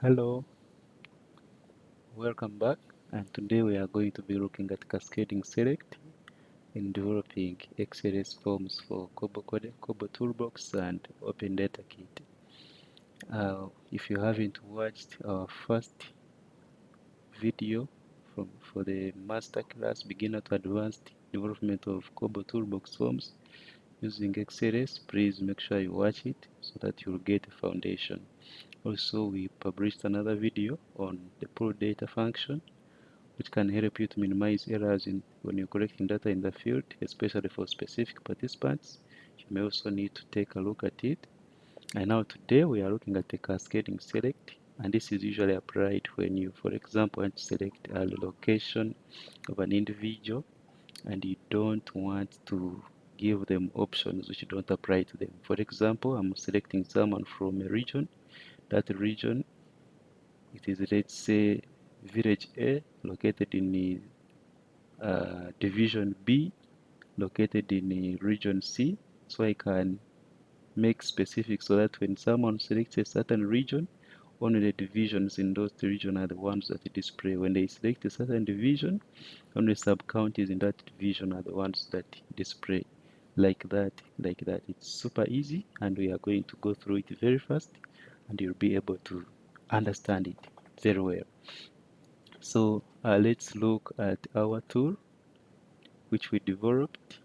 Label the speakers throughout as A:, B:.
A: Hello, welcome back. And today we are going to be looking at cascading select in developing XLS forms for KoboToolbox and Open Data Kit. If you haven't watched our first video for the masterclass beginner to advanced development of KoboToolbox forms using XLS, please make sure you watch it so that you'll get a foundation. Also, we published another video on the pull data function, which can help you to minimize errors when you're collecting data in the field, especially for specific participants. You may also need to take a look at it. And now today we are looking at the cascading select, and this is usually applied when you, for example, want to select a location of an individual and you don't want to give them options which don't apply to them. For example, I'm selecting someone from a region. That region, it is, let's say, village A located in the division B located in region C, so I can make specific so that when someone selects a certain region, only the divisions in those regions are the ones that display. When they select a certain division, only sub-counties in that division are the ones that display. Like that. It's super easy, and we are going to go through it very fast, and you'll be able to understand it very well. So let's look at our tool, which we developed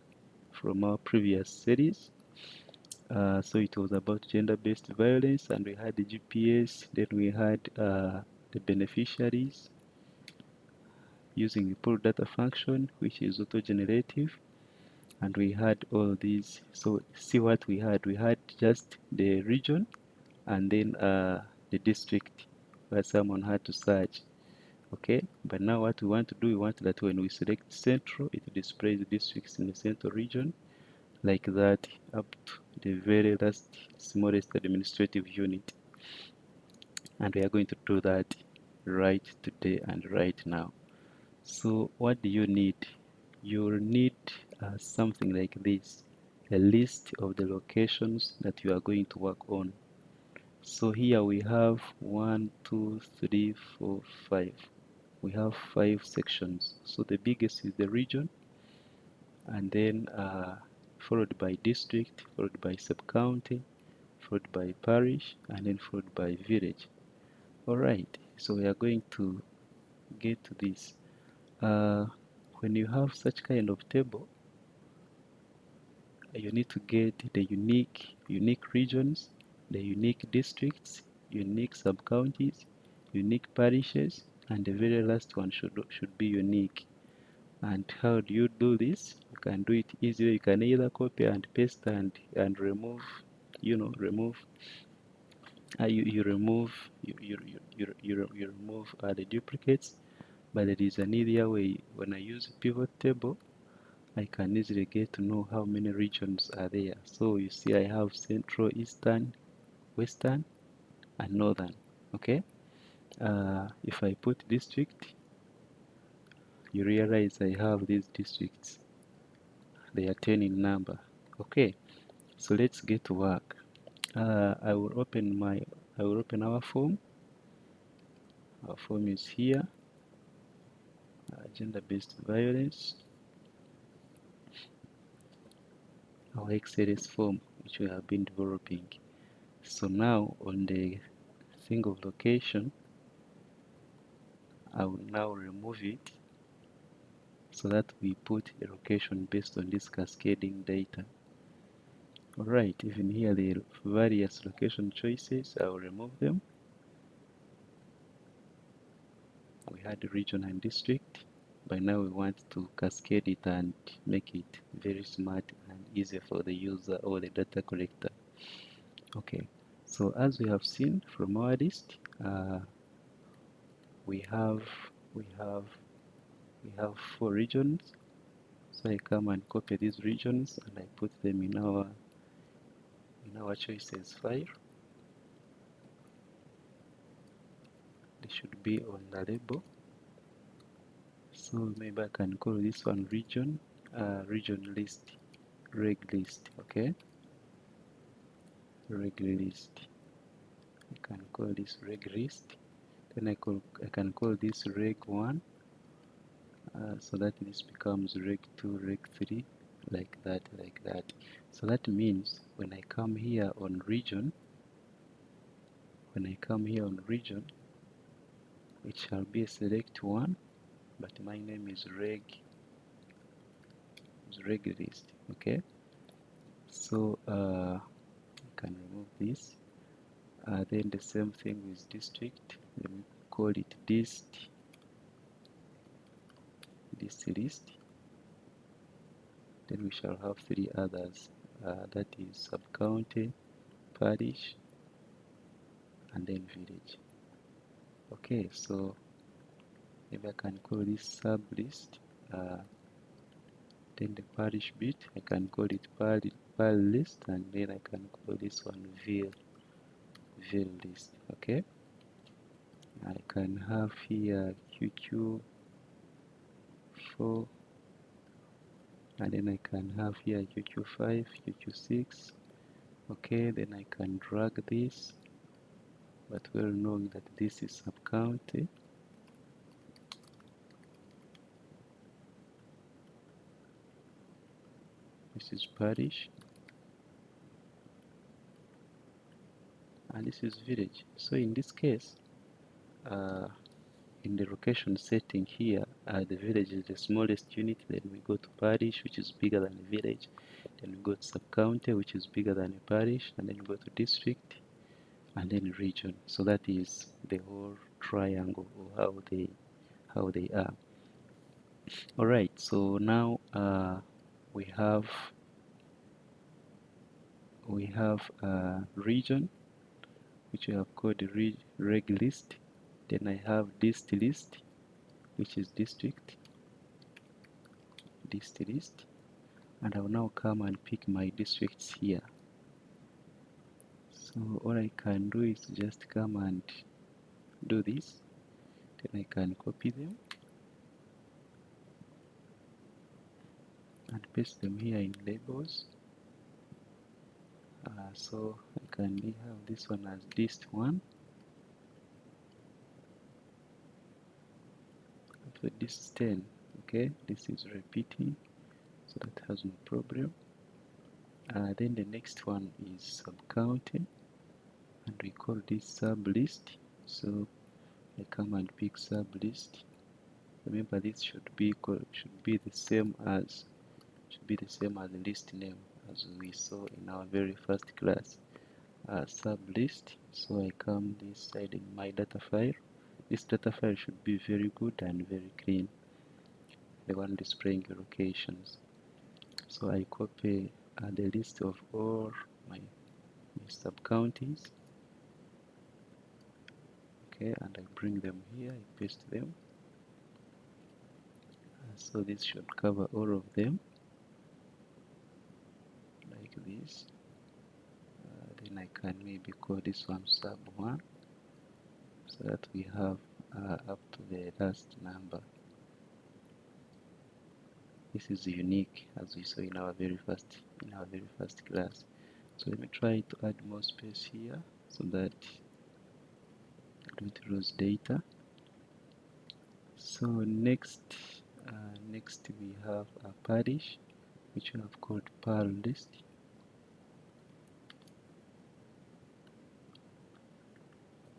A: from our previous series. So it was about gender-based violence, and we had the GPS, then we had the beneficiaries using the pull data function, which is auto-generative, and we had all these. So see what we had. We had just the region and then the district where someone had to search. Okay, but now what we want to do, we want that when we select central, it displays the districts in the central region, like that, up to the very last smallest administrative unit. And we are going to do that right today and right now. So what do you need? You'll need something like this, a list of the locations that you are going to work on. So here we have 1, 2, 3, 4, 5. We have 5 sections. So the biggest is the region, and then followed by district, followed by sub-county, followed by parish, and then followed by village. Alright, so we are going to get to this. When you have such kind of table, you need to get the unique regions, the unique districts, unique sub-counties, unique parishes, and the very last one should be unique. And how do you do this? You can do it easily. You can either copy and paste and remove, remove. You remove you remove the duplicates. But there is an easier way. When I use a pivot table, I can easily get to know how many regions are there. So you see, I have central, eastern, western, and northern. Okay. If I put district, you realize I have these districts. They are 10 in number. Okay, so let's get to work. I will open our form. Our form is here. Gender-based violence. Our XLS form, which we have been developing. So now on the single location, I will now remove it so that we put a location based on this cascading data. Alright, even here the various location choices, I will remove them. We had region and district, but now we want to cascade it and make it very smart and easy for the user or the data collector. Okay, so as we have seen from our list, we have 4 regions. So I come and copy these regions and I put them in our choices file. They should be on the label. So maybe I can call this one region list, reg list. Okay, reg list. I can call this reg list. Then I can call this reg1, so that this becomes reg2, reg3, like that, like that. So that means when I come here on region, it shall be a select one, but my name is reg list. Okay, so I can remove this. Then the same thing with district. Let me call it dist list. Then we shall have three others. That is sub-county, parish, and then village. Okay, so if I can call this sub list, then the parish bit I can call it par list, and then I can call this one vil list. Okay, I can have here QQ4, and then I can have here QQ5, QQ6. Okay, then I can drag this, but well knowing that this is sub-county. This is parish, and this is village. So in this case, in the location setting here, the village is the smallest unit. Then we go to parish, which is bigger than the village. Then we go to sub-county, which is bigger than a parish, and then we go to district, and then region. So that is the whole triangle, or how they are. All right. So now we have region, which we have called reg list. Then I have dist list, which is district list, and I'll now come and pick my districts here. So all I can do is just come and do this. Then I can copy them and paste them here in labels. So I can have this one as list 1, for this 10. Okay, this is repeating, so that has no problem. Then the next one is sub-county, and we call this sub-list. So I come and pick sub-list. Remember, this should be the same as the list name, as we saw in our very first class. Sub-list. So I come this side in my data file. This data file should be very good and very clean, the one displaying your locations. So I copy the list of all my sub-counties. Okay, and I bring them here, I paste them. So this should cover all of them, like this. Then I can maybe call this one sub1, so that we have up to the last number. This is unique, as we saw in our very first class. So let me try to add more space here, so that I don't lose data. So next we have a parish, which we have called par list.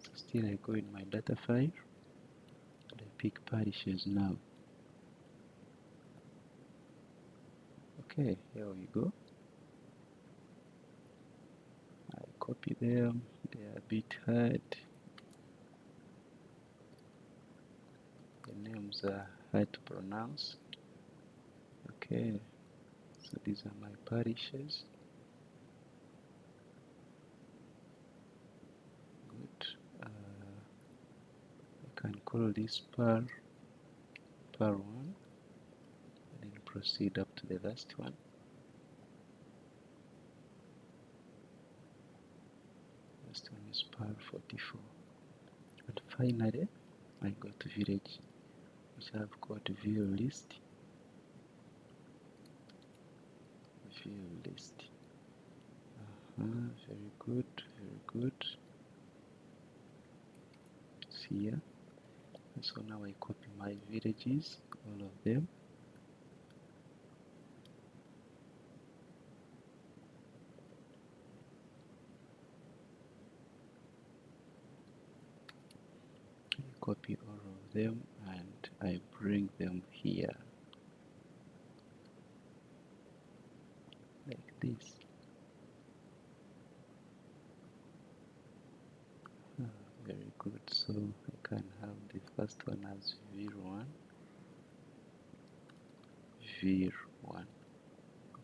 A: So still I go in my data file, and I pick parishes now. Okay, here we go. I copy them, they are a bit hard. The names are hard to pronounce. Okay, so these are my parishes. Good. I can call this par 1, and then proceed up to the last one. Last one is par 44. And finally, I go to village, which I have called view list. Very good, very good. here. So now I copy my villages, all of them. I copy all of them and I bring them here like this. Very good. So I can have the first one as vir1, vir1.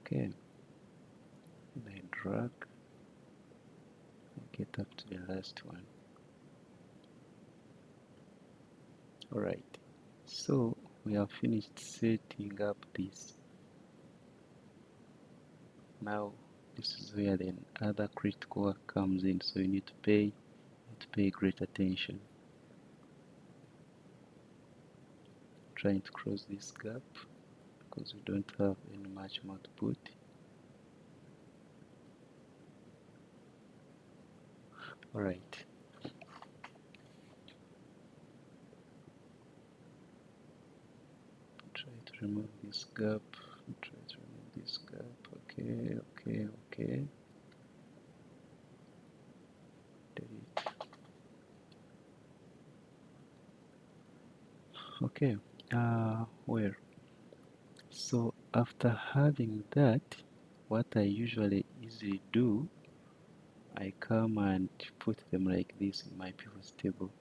A: Okay. And I drag, I get up to the last one. Alright. So we have finished setting up this. Now this is where then other critical work comes in. So you need to pay great attention. Trying to close this gap because we don't have any much more to put. Alright. Try to remove this gap. Try to remove this gap. Okay. Delete. Okay. Where? So after having that, what I usually easily do, I come and put them like this in my pivot table.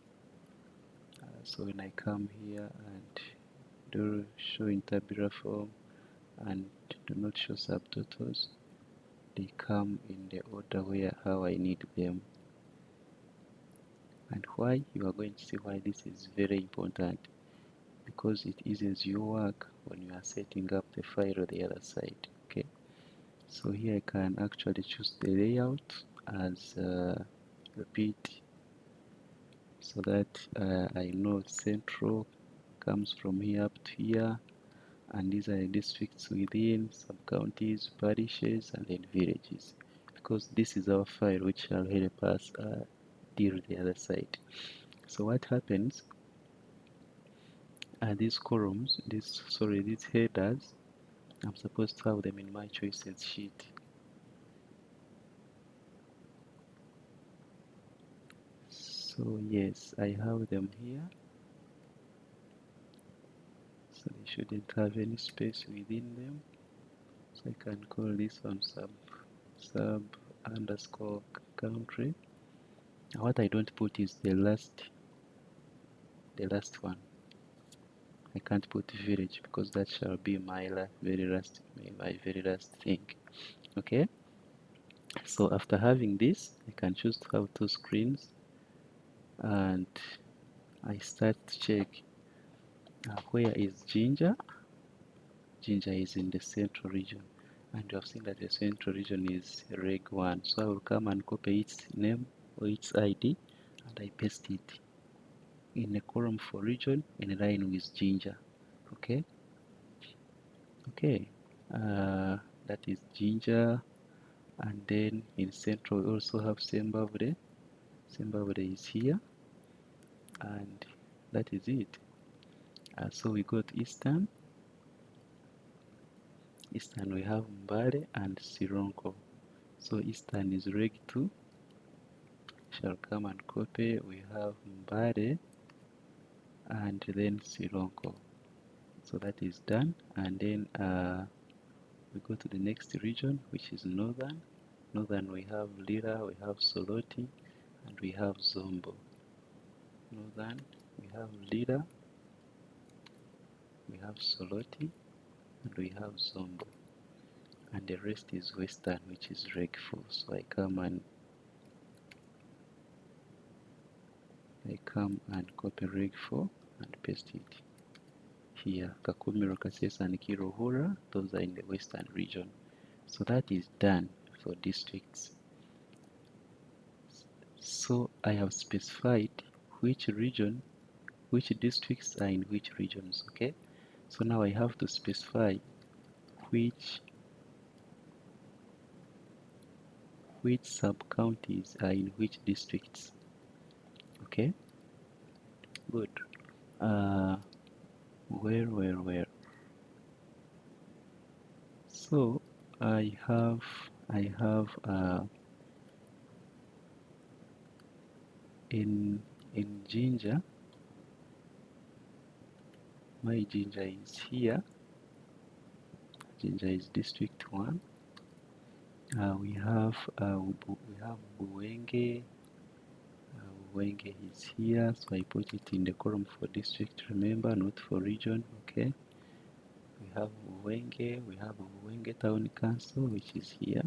A: So when I come here and do show in tabular form and do not show subtotals, they come in the order where how I need them. And why? You are going to see why this is very important, because it eases your work when you are setting up the file on the other side. Okay, so here I can actually choose the layout as repeat, so that I know central comes from here up to here, and these are the districts within, sub-counties, parishes, and then villages, because this is our file which shall help us deal the other side. So what happens are these columns, these headers, I'm supposed to have them in my choices sheet. So yes, I have them here. So they shouldn't have any space within them. So I can call this one sub underscore country. Now what I don't put is the last one. I can't put village because that shall be my very last thing. Okay. So after having this, I can choose to have two screens, and I start to check where is Ginger. Ginger is in the central region, and you have seen that the central region is reg 1. So I will come and copy its name or its ID, and I paste it in a column for region in line with Ginger. Okay. That is Ginger. And then in central we also have Zimbabwe. Zimbabwe is here, and that is it. So we got Eastern. Eastern we have Mbale and Sironko. So Eastern is reg 2. Shall come and copy. We have Mbale and then Sironko. So that is done. And then we go to the next region, which is Northern. Northern we have Lira, we have Soloti, and we have Zombo. Northern we have Lira, we have Soloti, and we have Zombo. And the rest is Western, which is reg 4. So I come and copy reg 4 and paste it here. Kakumiro, Kasesa, and Kirohura, those are in the Western region. So that is done for districts. So I have specified which districts are in which regions. Okay, so now I have to specify which sub-counties are in which districts. Okay, Good. Where? So I have in Jinja, my Jinja is here. Jinja is district 1. We have Buwenge. Buwenge is here, so I put it in the column for district, remember, not for region. Okay. We have Buwenge. We have Buwenge Town Council, which is here.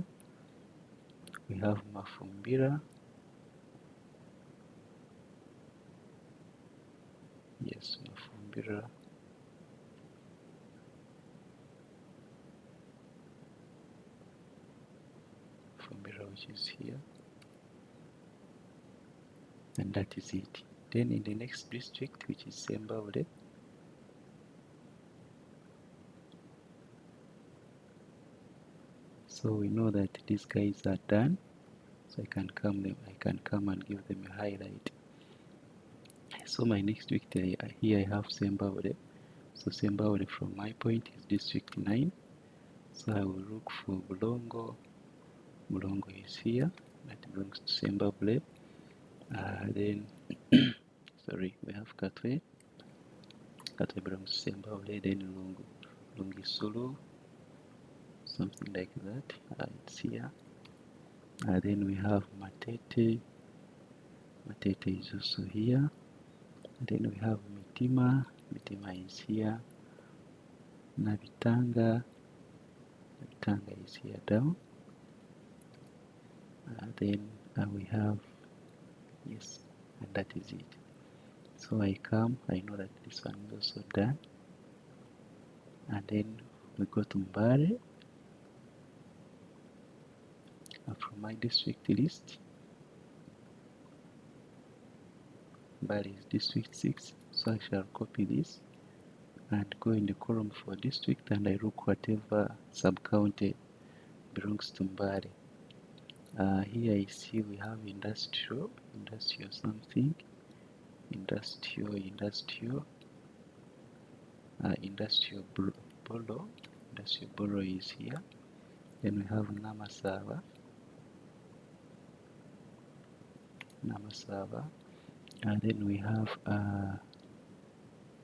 A: We have Mafumbira. Yes, Mafumbira. Mafumbira, which is here. And that is it. Then in the next district, which is Sembawule, so we know that these guys are done. So I can come and give them a highlight. So my next district here I have Sembawule. So Sembawule from my point is district 9. So I will look for Bulongo. Bulongo is here. That belongs to Sembawule. Then sorry, we have Katwe. Katwe belongs to Sembawule. Then Lungisulu, something like that. It's here. Then we have Matete. Matete is also here. Then we have Mitima. Mitima is here. Nabitanga. Nabitanga is here down. Then we have, yes, and that is it. So I know that this one is also done. And then we go to Mbare. From my district list, Mbare is district 6. So I shall copy this and go in the column for district, and I look whatever sub-county belongs to Mbare. Here I see we have industrial something, industrial Bolo. Industrial Bolo is here. Then we have Namasava. And then we have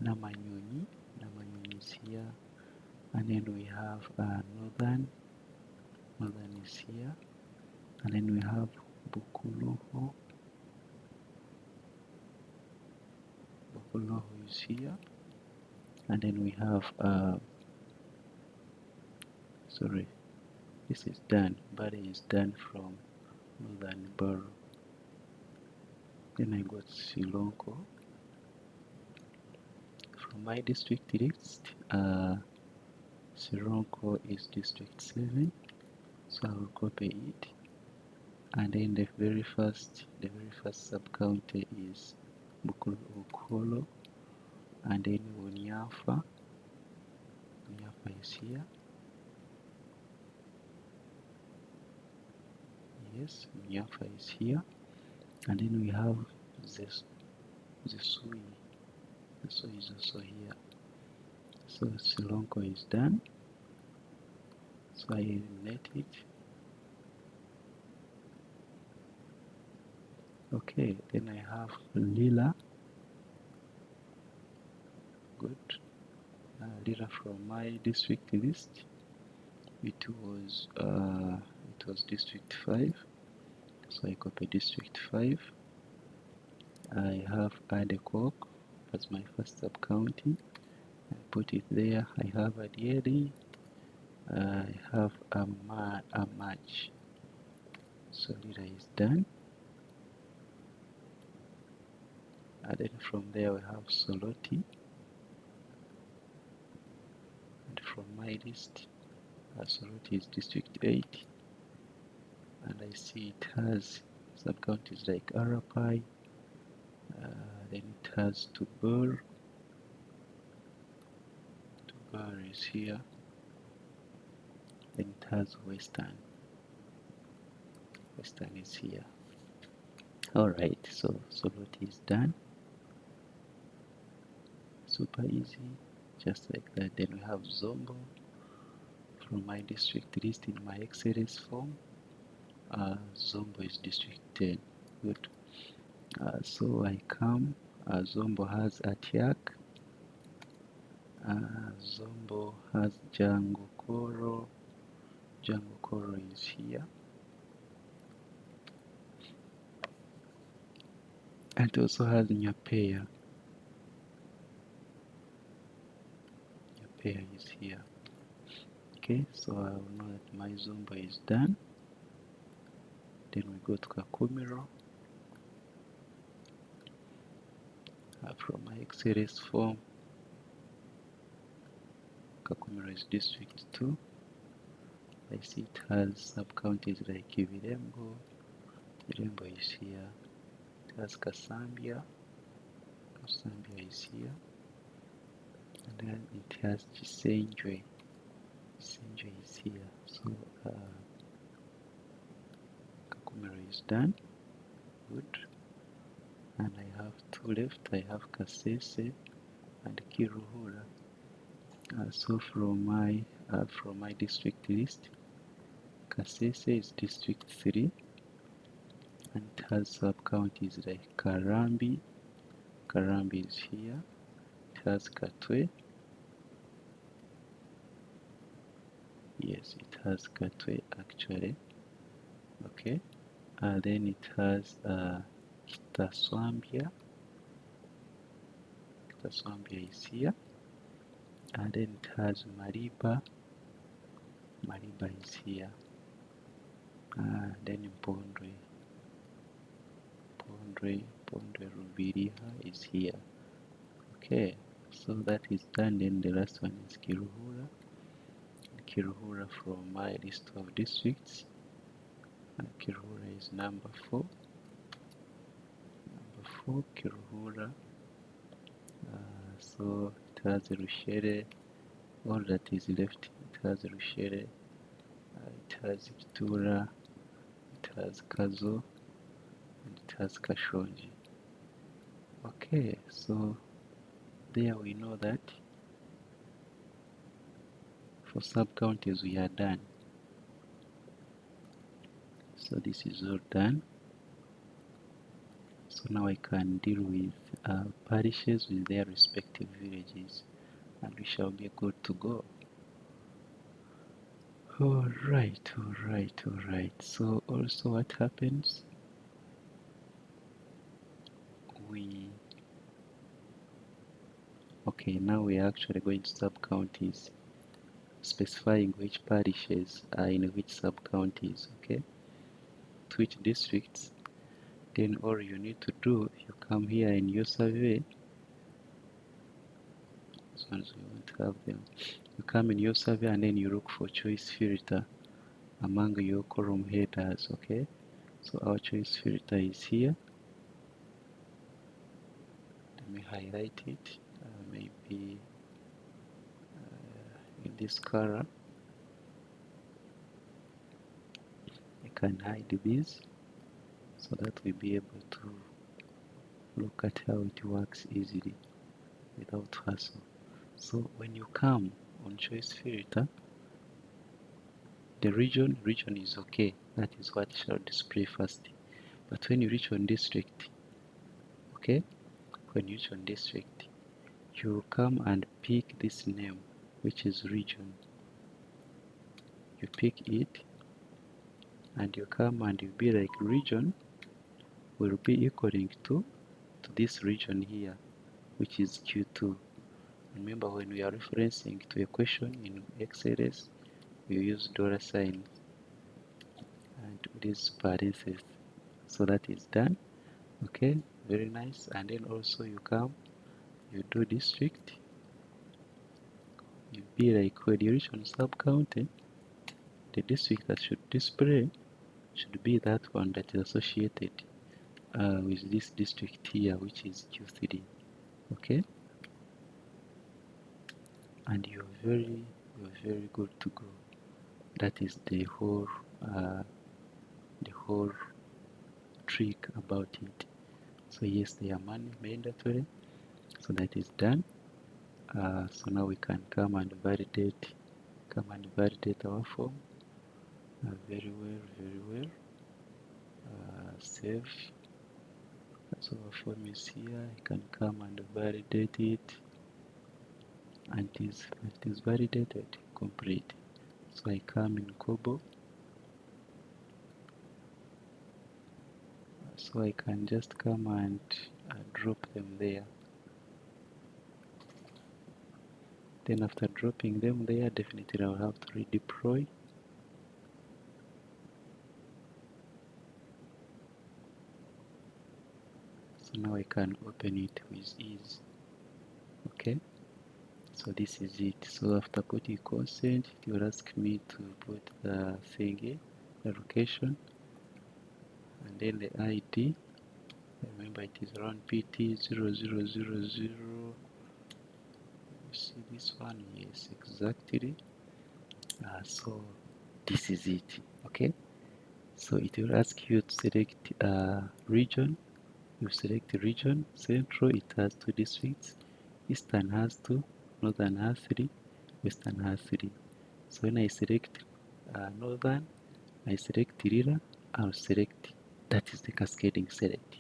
A: Namanyonyi. Namanyonyi is here. And then we have Northern is here. And then we have Bukuluho. Bukuluho is here. And then we have sorry, this is done. Bari is done from Northern Borough. Then I got Silonko. From my district list, Silonko is district 7, so I will copy it. And then the very first sub-county is Bukolo, and then Onyafa. Onyafa is here. Yes, Onyafa is here. And then we have Zesui. Zesui is also here. So Silonko is done. So I eliminate it. Okay, then I have Lila. Good. Lila from my district list. It was district 5. So I copy district 5. I have Adekok as my first sub-county. I put it there. I have Adieri. I have Amach. So Lila is done. And then from there we have Soloti. And from my list, Soloti is district 8. And I see it has sub-counties like Arapai. Then it has Tubur. Tubur is here. Then it has Western. Western is here. Alright, so Soloti is done. super easy, just like that. Then we have Zombo from my district list in my XLS form. Zombo is district 10. Good. So I come, Zombo has Atiak, Zombo has Django Koro. Django Koro is here, and it also has Nyapea. Nyapea is here. Okay, so I will know that my Zombo is done. Then we go to Kakumiro. From my XLS form, Kakumiro is district 2. I see it has sub-counties like Virembo. Virembo is here. It has Kasambia. Kasambia is here. And then it has Chisenjwe. Chisenjwe is here. So Kakumiro is done. Good. And I have two left. I have Kasese and Kiruhura. So from my district list, Kasese is district 3, and it has sub-counties like Karambi. Karambi is here. It has Katwe. Yes, it has Katwe actually. Okay. Then it has Kitaswambia. Kitaswambia is here. And then it has Mariba. Mariba is here. Then Pondwe. Pondwe Rubiriha is here. Okay, so that is done. Then the last one is Kiruhura. Kiruhura from my list of districts. Kiruhura is number 4. Number 4, Kiruhura. So it has Rushere. All that is left, it has Rushere. It has Kitura. It has Kazo. And it has Kashonji. Okay, so there we know that for sub-counties we are done. So this is all done. So now I can deal with parishes with their respective villages, and we shall be good to go. Alright. So also what happens, now we are actually going to sub-counties, specifying which parishes are in which sub-counties, okay, to which districts. Then all you need to do, you come here in your survey. These ones we won't have them. You come in your survey and then you look for choice filter among your column headers, okay. So our choice filter is here. Let me highlight it, maybe in this color. I can hide these so that we'll be able to look at how it works easily without hassle. So when you come on choice filter, the region is okay. That is what shall display first. But when you reach on district, okay, when you reach on district, you come and pick this name, which is region. You pick it, and you come and you be like region will be equaling to this region here, which is Q2. Remember, when we are referencing to a question in XLS, we use $sign and this parenthesis. So that is done. Okay, very nice. And then also you come, you do district. You be like when you reach on sub-county, the district that should display should be that one that is associated with this district here, which is Q3. Okay, and you're very good to go. That is the whole trick about it. So yes, they are mandatory. So that is done. So now we can come and validate our form. Very well, very well. Save. So our form is here. I can come and validate it, and it is validated, complete. So I come in Kobo, so I can just come and drop them there. Then after dropping them there, definitely I'll have to redeploy. So now I can open it with ease. Okay, so this is it. So after putting consent, it will ask me to put the thingy, the location, and then the ID. Remember it is around PT0000. See this one? Yes, exactly. So this is it. Okay, so it will ask you to select region. You select region. Central, it has 2 districts. Eastern has 2, Northern has 3, Western has 3. So when I select Northern, I select Rira, I'll select, that is the cascading select.